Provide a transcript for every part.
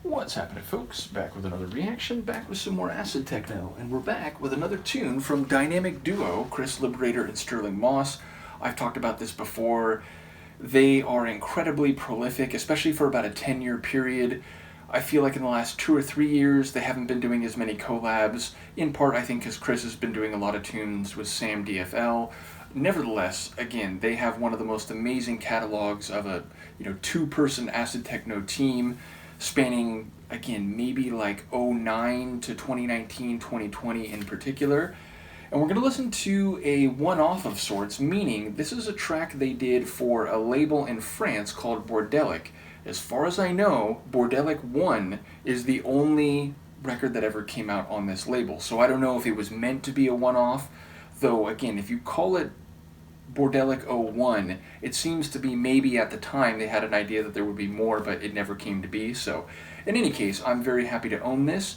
What's happening, folks? Back with another reaction, back with some more acid-techno, and we're back with another tune from dynamic duo Chris Liberator and Sterling Moss. I've talked about this before. They are incredibly prolific, especially for about a 10-year period. I feel like in the last 2 or 3 years they haven't been doing as many collabs, in part I think because Chris has been doing a lot of tunes with Sam DFL. Nevertheless, again, they have one of the most amazing catalogs of a two-person acid-techno team, spanning, again, maybe like '09 to 2019, 2020 in particular. And we're going to listen to a one-off of sorts, meaning this is a track they did for a label in France called Bordelic. As far as I know, Bordelic 1 is the only record that ever came out on this label. So I don't know if it was meant to be a one-off, though, again, if you call it Bordelic 01, it seems to be maybe at the time they had an idea that there would be more, but it never came to be. So in any case, I'm very happy to own this.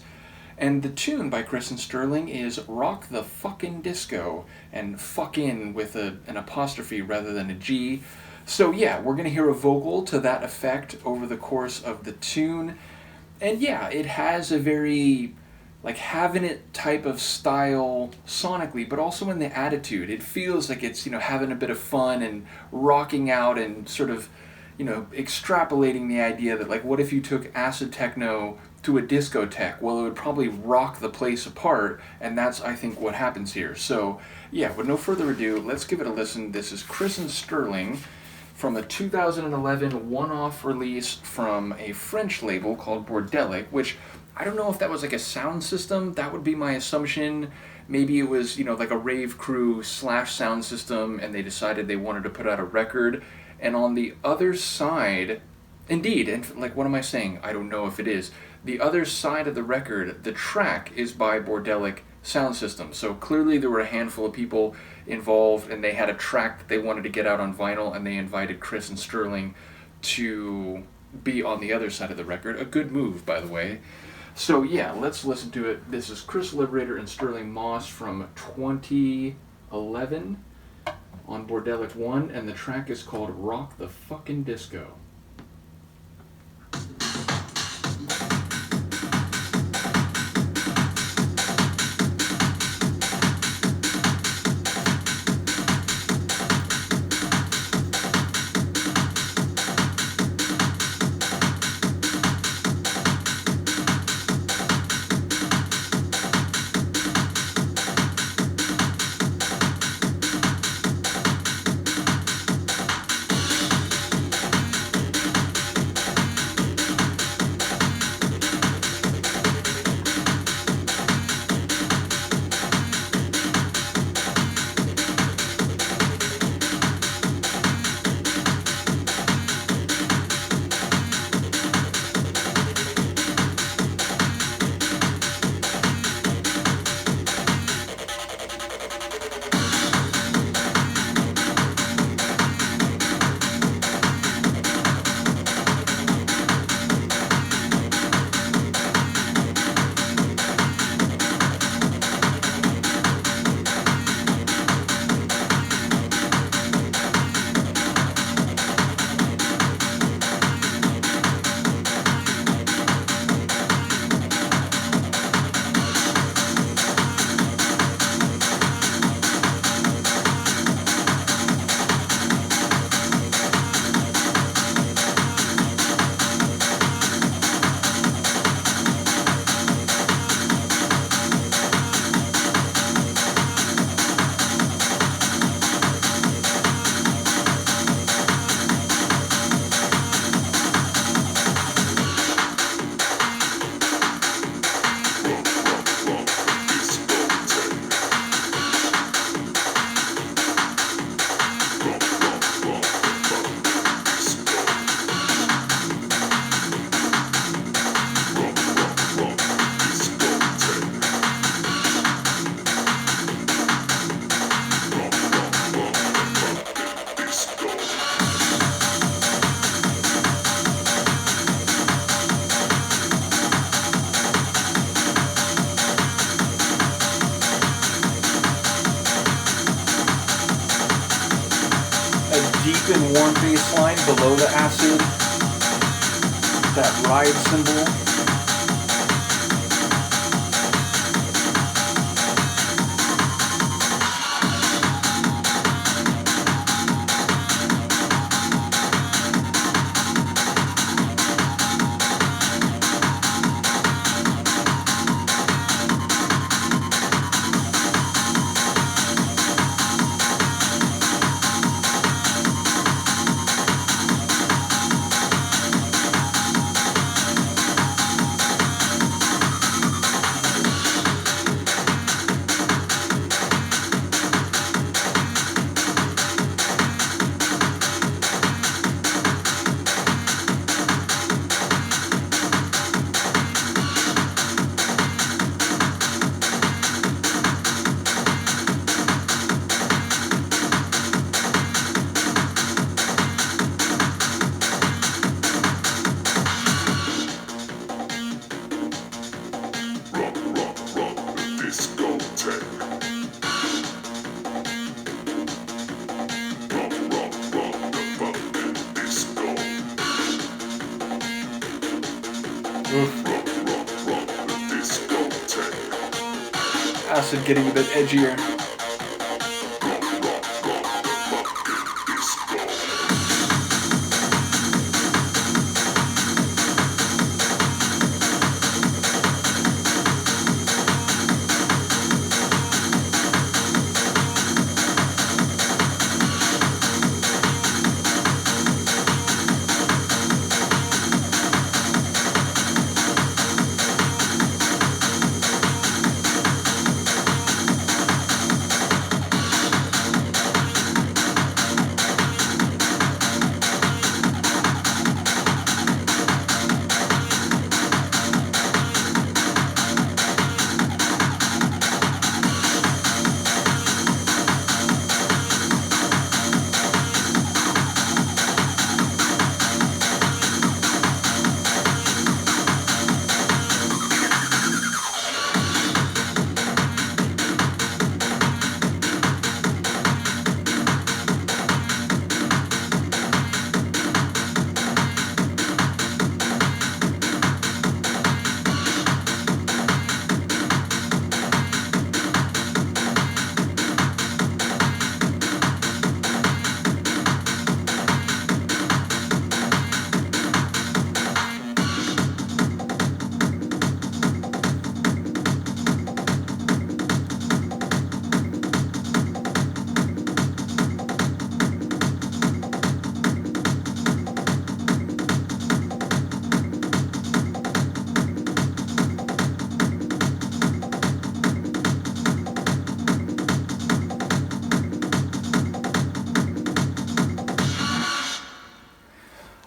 And the tune by Chris and Sterling is Rock the Fucking Disco, and fucking with an apostrophe rather than a G. So yeah, we're going to hear a vocal to that effect over the course of the tune. And yeah, it has a very like having it type of style sonically, but also in the attitude. It feels like it's, having a bit of fun and rocking out and sort of, extrapolating the idea that, like, what if you took acid techno to a discotheque? Well, it would probably rock the place apart, and that's, I think, what happens here. So, yeah, with no further ado, let's give it a listen. This is Chris and Sterling from a 2011 one-off release from a French label called Bordelic, which I don't know if that was like a sound system. That would be my assumption. Maybe it was, like a rave crew / sound system, and they decided they wanted to put out a record. And on the other side, indeed, and like, what am I saying? I don't know if it is. The other side of the record, the track is by Bordelic Sound System. So clearly there were a handful of people involved, and they had a track that they wanted to get out on vinyl, and they invited Chris and Sterling to be on the other side of the record. A good move, by the way. So yeah, let's listen to it. This is Chris Liberator and Sterling Moss from 2011 on Bordelic 1, and the track is called Rock the Fucking Disco. Deep and warm bass line below the acid, that ride cymbal. Oof. Acid getting a bit edgier.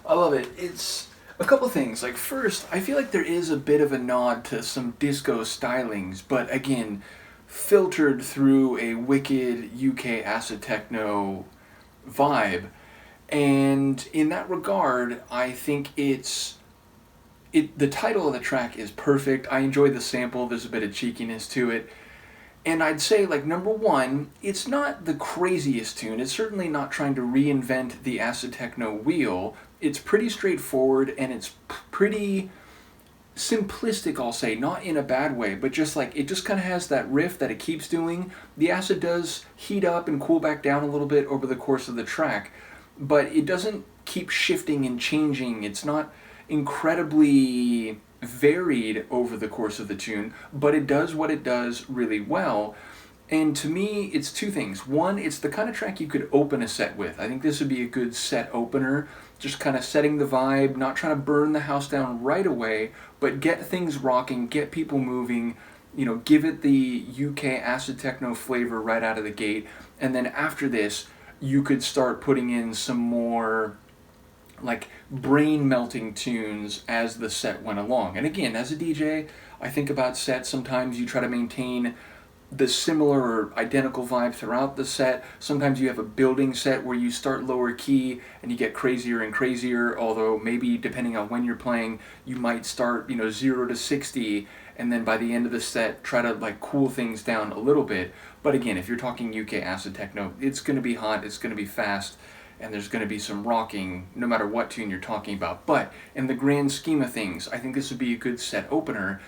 I love it. It's a couple things. Like, first, I feel like there is a bit of a nod to some disco stylings, but again, filtered through a wicked UK acid techno vibe. And in that regard, I think the title of the track is perfect. I enjoy the sample. There's a bit of cheekiness to it. And I'd say, like, number one, it's not the craziest tune. It's certainly not trying to reinvent the acid techno wheel. It's pretty straightforward and it's pretty simplistic, I'll say, not in a bad way, but just like it just kind of has that riff that it keeps doing. The acid does heat up and cool back down a little bit over the course of the track, but it doesn't keep shifting and changing. It's not incredibly varied over the course of the tune, but it does what it does really well. And to me, it's two things. One, it's the kind of track you could open a set with. I think this would be a good set opener, just kind of setting the vibe, not trying to burn the house down right away, but get things rocking, get people moving, give it the UK acid techno flavor right out of the gate. And then after this, you could start putting in some more like brain melting tunes as the set went along. And again, as a DJ, I think about sets, sometimes you try to maintain the similar or identical vibe throughout the set. Sometimes you have a building set where you start lower key and you get crazier and crazier, although maybe depending on when you're playing, you might start 0 to 60 and then by the end of the set try to like cool things down a little bit. But again, if you're talking UK acid techno, it's going to be hot, it's going to be fast, and there's going to be some rocking no matter what tune you're talking about. But in the grand scheme of things, I think this would be a good set opener.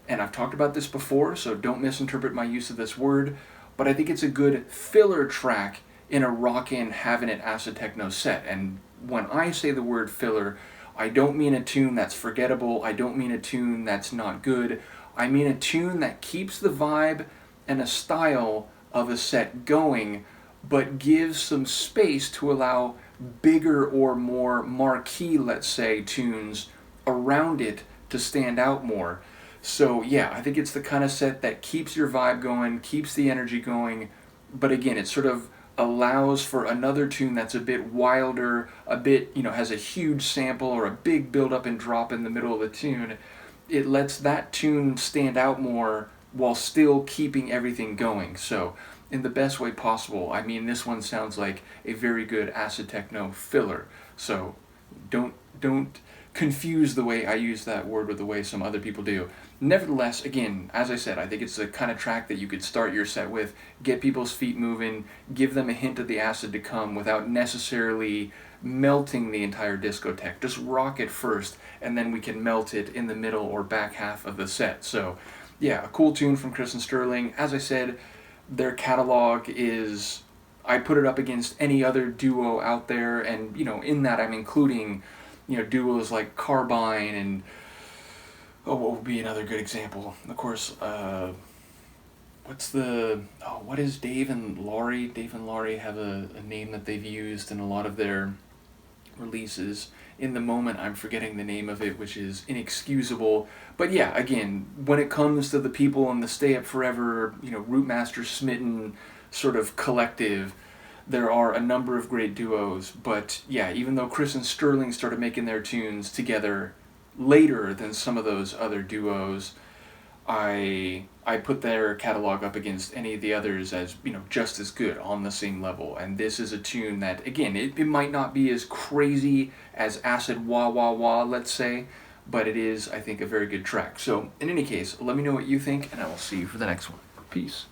And I've talked about this before, so don't misinterpret my use of this word, but I think it's a good filler track in a rockin' having it acid techno set. And when I say the word filler, I don't mean a tune that's forgettable, I don't mean a tune that's not good, I mean a tune that keeps the vibe and a style of a set going, but gives some space to allow bigger or more marquee, let's say, tunes around it to stand out more. So yeah, I think it's the kind of set that keeps your vibe going, keeps the energy going, but again, it sort of allows for another tune that's a bit wilder, a bit, has a huge sample or a big build up and drop in the middle of the tune. It lets that tune stand out more while still keeping everything going. So in the best way possible. I mean, this one sounds like a very good acid techno filler. So don't confuse the way I use that word with the way some other people do. Nevertheless, again, as I said, I think it's the kind of track that you could start your set with, get people's feet moving, give them a hint of the acid to come without necessarily melting the entire discotheque. Just rock it first, and then we can melt it in the middle or back half of the set. So, yeah, a cool tune from Chris and Sterling. As I said, their catalog is, I put it up against any other duo out there, and, you know, in that I'm including, you know, duos like Carbine and, oh, what would be another good example? Of course, what is Dave and Laurie? Dave and Laurie have a name that they've used in a lot of their releases. In the moment, I'm forgetting the name of it, which is inexcusable. But yeah, again, when it comes to the people in the Stay Up Forever, you know, Rootmaster Smitten sort of collective, there are a number of great duos. But yeah, even though Chris and Sterling started making their tunes together later than some of those other duos, I put their catalog up against any of the others as, you know, just as good, on the same level. And this is a tune that, again, it might not be as crazy as Acid Wah Wah Wah, let's say, but it is, I think, a very good track. So, in any case, let me know what you think, and I will see you for the next one. Peace.